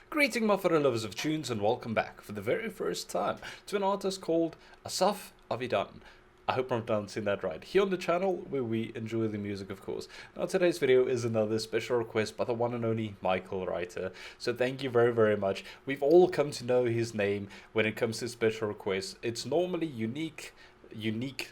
Greeting my fellow lovers of tunes and welcome back for the very first time to an artist called Asaf Avidan. I hope I'm pronouncing that right. Here on the channel where we enjoy the music, of course. Now today's video is another special request by the one and only Michael Writer. So thank you very, very much. We've all come to know his name when it comes to special requests. It's normally unique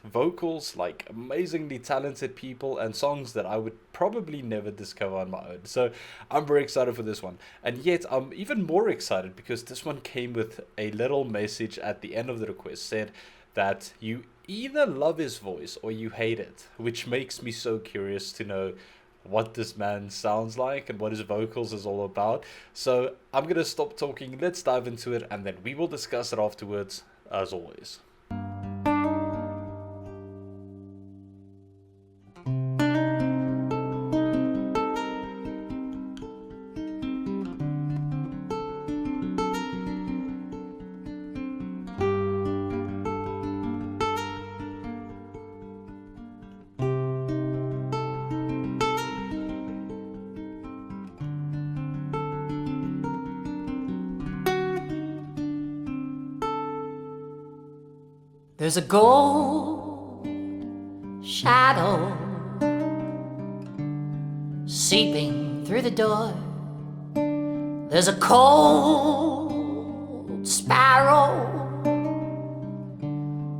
vocals, like amazingly talented people, and songs that I would probably never discover on my own. So I'm very excited for this one, and yet I'm even more excited because this one came with a little message at the end of the request, said that you either love his voice or you hate it, which makes me so curious to know what this man sounds like and what his vocals is all about. So I'm gonna stop talking, let's dive into it, and then we will discuss it afterwards, as always. There's a gold shadow seeping through the door. There's a cold sparrow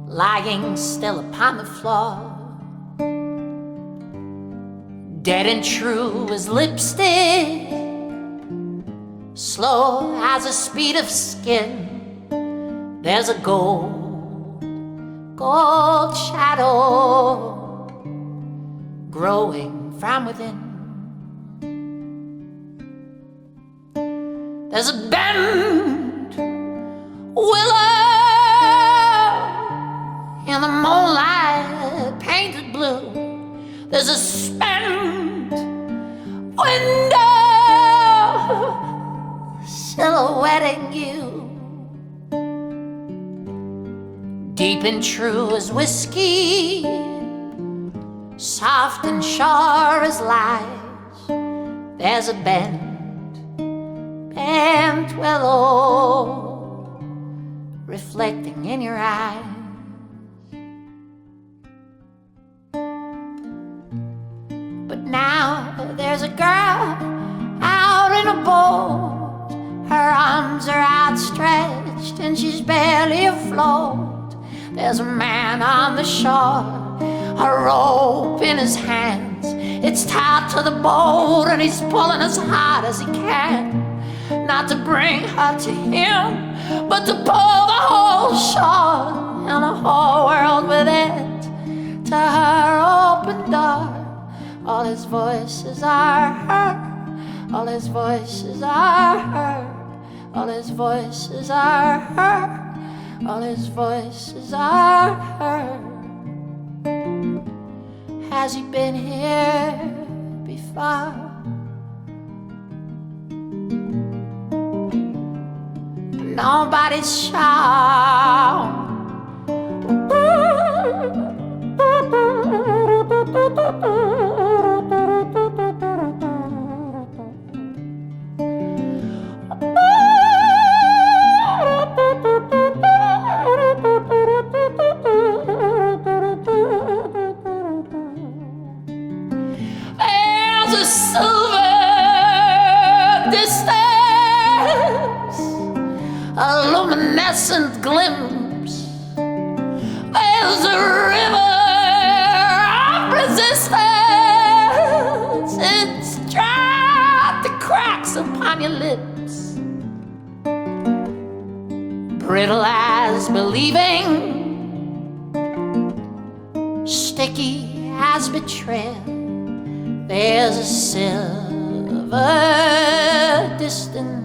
lying still upon the floor. Dead and true as lipstick, slow as the speed of skin. There's a gold shadow growing from within. There's a bent willow in the moonlight painted blue. There's a spent window silhouetting you. Deep and true as whiskey, soft and sure as lies. There's a bent willow reflecting in your eyes. But now there's a girl out in a boat. Her arms are outstretched and she's barely afloat. There's a man on the shore, a rope in his hands. It's tied to the boat and he's pulling as hard as he can. Not to bring her to him, but to pull the whole shore and the whole world with it to her open door. All his voices are heard, all his voices are heard, all his voices are heard. All his voices are heard. Has he been here before? Nobody's sure. A luminescent glimpse. There's a river of resistance. It's dried the cracks upon your lips. Brittle as believing, sticky as betrayal. There's a silver distance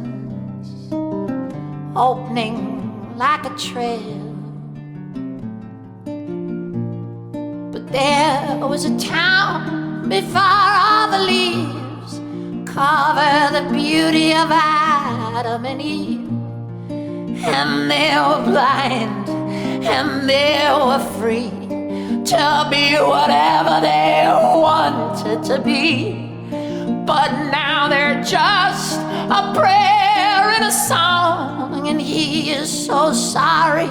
opening like a trail. But there was a town before all the leaves cover the beauty of Adam and Eve. And they were blind and they were free to be whatever they wanted to be. But now they're just a prayer in a a song, and he is so sorry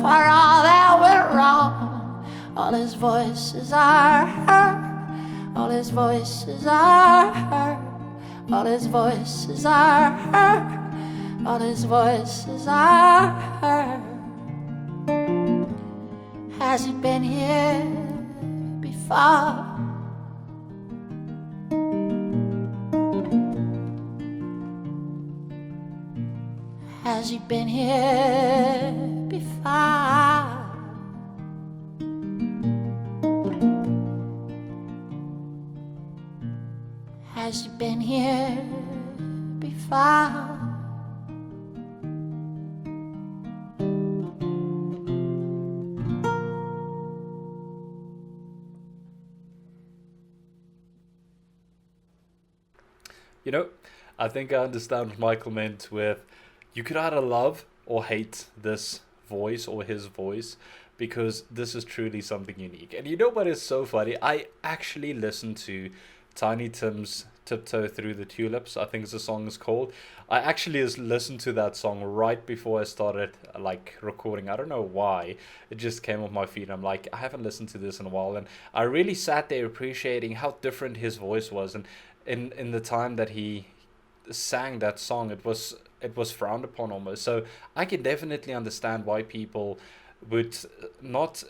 for all that went wrong. All his voices are heard, all his voices are heard, all his voices are heard, all his voices are heard. Has he been here before? Has he been here before? Has he been here before? You know, I think I understand what Michael meant with you could either love or hate this voice or his voice, because this is truly something unique. And you know what is so funny? I actually listened to Tiny Tim's Tiptoe Through the Tulips, I think the song is called. I actually just listened to that song right before I started like recording. I don't know why. It just came off my feed. I'm like, I haven't listened to this in a while. And I really sat there appreciating how different his voice was. And in the time that he sang that song, it was frowned upon almost. So I can definitely understand why people would not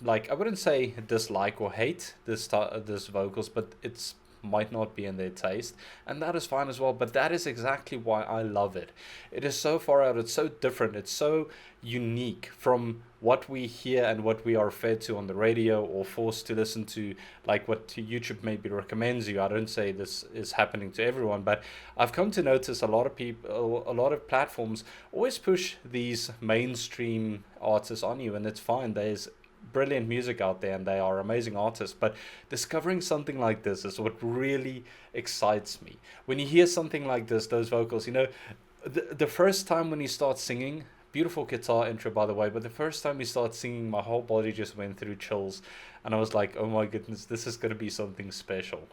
like, I wouldn't say dislike or hate this vocals, but it's might not be in their taste, and that is fine as well. But that is exactly why I love it. It is so far out, it's so different, it's so unique from what we hear and what we are fed to on the radio or forced to listen to, like what YouTube maybe recommends you. I don't say this is happening to everyone, but I've come to notice a lot of people, a lot of platforms always push these mainstream artists on you, and it's fine. There's brilliant music out there and they are amazing artists, but discovering something like this is what really excites me. When you hear something like this, those vocals, you know, the first time when you start singing, beautiful guitar intro by the way, but the first time you start singing, my whole body just went through chills, and I was like, oh my goodness, this is going to be something special.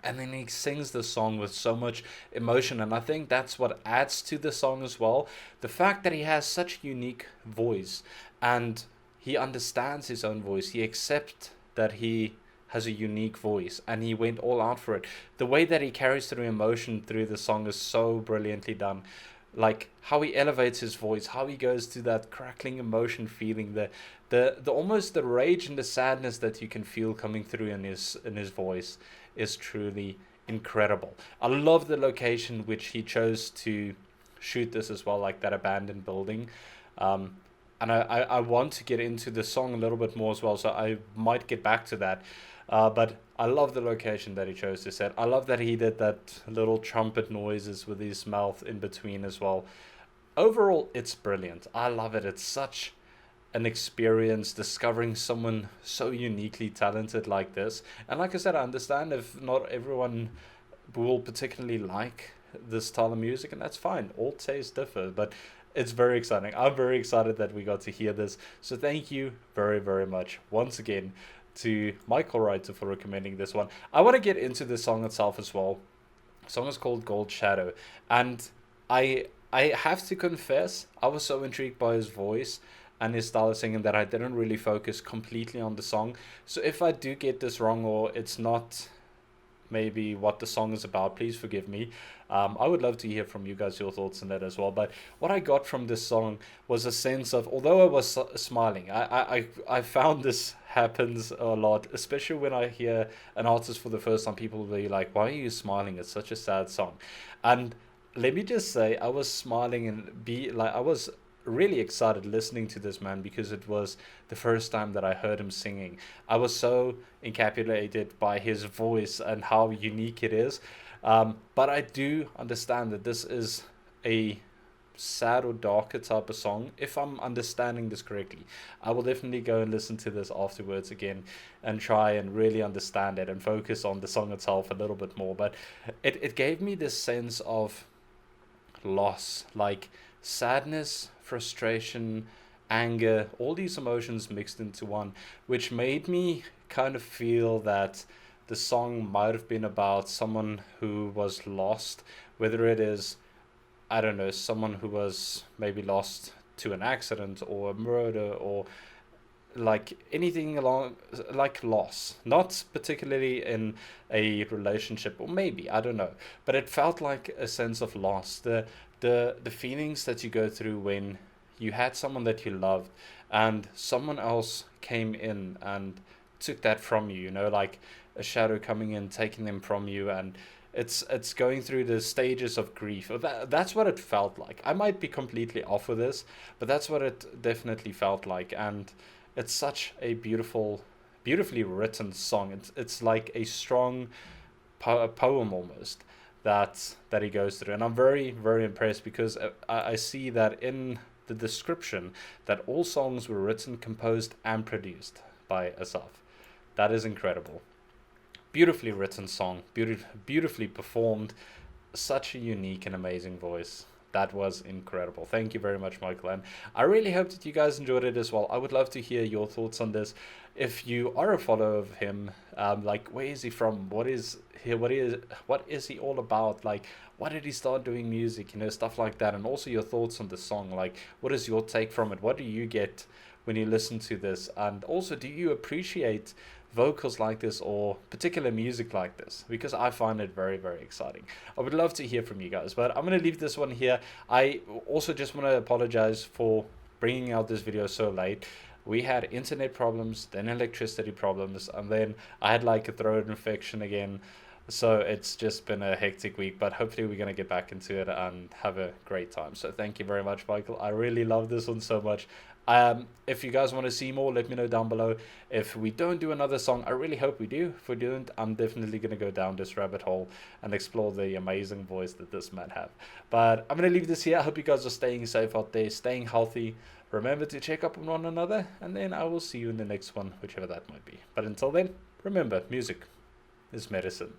And then he sings the song with so much emotion, and I think that's what adds to the song as well. The fact that he has such a unique voice, and he understands his own voice. He accepts that he has a unique voice, and he went all out for it. The way that he carries through emotion through the song is so brilliantly done. Like how he elevates his voice, how he goes to that crackling emotion feeling, the almost the rage and the sadness that you can feel coming through in his voice is truly incredible. I love the location which he chose to shoot this as well, like that abandoned building. And I want to get into the song a little bit more as well, so I might get back to that. But I love the location that he chose to set. I love that he did that little trumpet noises with his mouth in between as well. Overall, it's brilliant. I love it. It's such an experience discovering someone so uniquely talented like this. And like I said, I understand if not everyone will particularly like this style of music, and that's fine. All tastes differ, but it's very exciting. I'm very excited that we got to hear this. So thank you very, very much once again to Michael Reiter for recommending this one. I want to get into the song itself as well. The song is called Gold Shadow. And I have to confess, I was so intrigued by his voice and his style of singing that I didn't really focus completely on the song. So if I do get this wrong or it's not maybe what the song is about, please forgive me. I would love to hear from you guys your thoughts on that as well. But what I got from this song was a sense of, although I was smiling, I found this happens a lot, especially when I hear an artist for the first time. People will be like, why are you smiling? It's such a sad song. And let me just say, I was smiling and I was really excited listening to this man, because it was the first time that I heard him singing. I was so encapsulated by his voice and how unique it is. But I do understand that this is a sad or darker type of song, if I'm understanding this correctly. I will definitely go and listen to this afterwards again and try and really understand it and focus on the song itself a little bit more. But it gave me this sense of loss, like sadness, frustration, anger, all these emotions mixed into one, which made me kind of feel that the song might have been about someone who was lost, whether it is I don't know, someone who was maybe lost to an accident or a murder, or like anything along like loss, not particularly in a relationship, or maybe, I don't know, but it felt like a sense of loss. The feelings that you go through when you had someone that you loved and someone else came in and took that from you, like a shadow coming in, taking them from you. And it's going through the stages of grief. That's what it felt like. I might be completely off with this, but that's what it definitely felt like. And it's such a beautifully written song. It's like a strong poem almost that he goes through, and I'm very very impressed, because I see that in the description that all songs were written, composed, and produced by Asaf. That is incredible. Beautifully written song, beautifully performed, such a unique and amazing voice. That was incredible. Thank you very much, Michael. And I really hope that you guys enjoyed it as well. I would love to hear your thoughts on this. If you are a follower of him, like, where is he from? What is he? What is he all about? Like, why did he start doing music? Stuff like that. And also your thoughts on the song. Like, what is your take from it? What do you get when you listen to this? And also, do you appreciate vocals like this or particular music like this? Because I find it very very exciting. I would love to hear from you guys, but I'm going to leave this one here. I also just want to apologize for bringing out this video so late. We had internet problems, then electricity problems, and then I had like a throat infection again. So it's just been a hectic week, but hopefully we're going to get back into it and have a great time. So thank you very much, Michael. I really love this one so much. If you guys want to see more, let me know down below. If we don't do another song, I really hope we do. If we don't, I'm definitely going to go down this rabbit hole and explore the amazing voice that this man have. But I'm going to leave this here. I hope you guys are staying safe out there, staying healthy. Remember to check up on one another, and then I will see you in the next one, whichever that might be. But until then, remember, music is medicine.